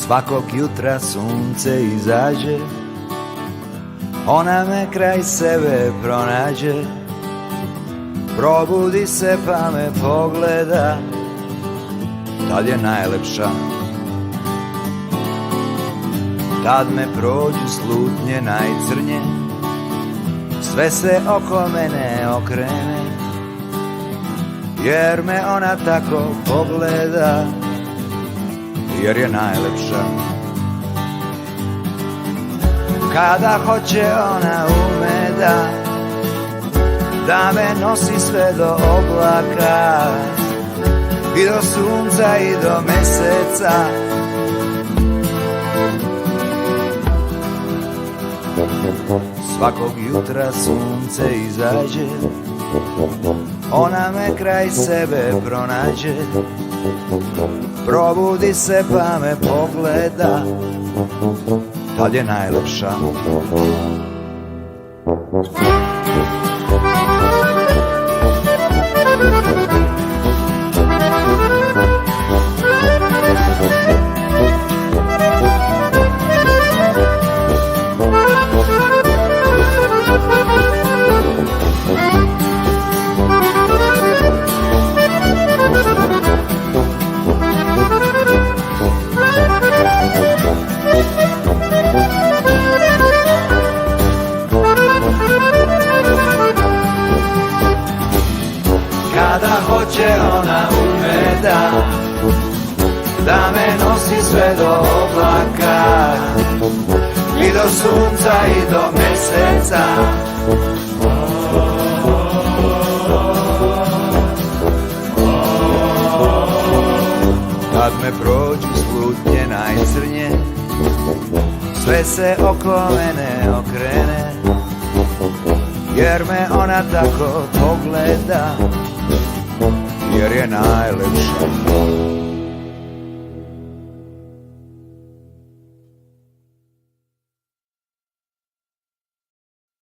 Svakog jutra sunce izađe, ona me kraj sebe pronađe. Probudi se pa me pogleda, tad je najlepša. Tad me prođu slutnje najcrnje, sve se oko mene okrene, jer me ona tako pogleda, jer je najlepša. Kada hoće ona ume da me nosi sve do oblaka i do sunca i do meseca. Svakog jutra sunce izađe, ona me kraj sebe pronađe. Probudi se pa me pogleda, tad je najlepša. Kada hoće ona ume da me nosi sve do oblaka i do sunca i do meseca. Kad me prođu slutnje najcrnje, sve se oko mene okrene, jer me ona tako pogleda, jer je najlepša.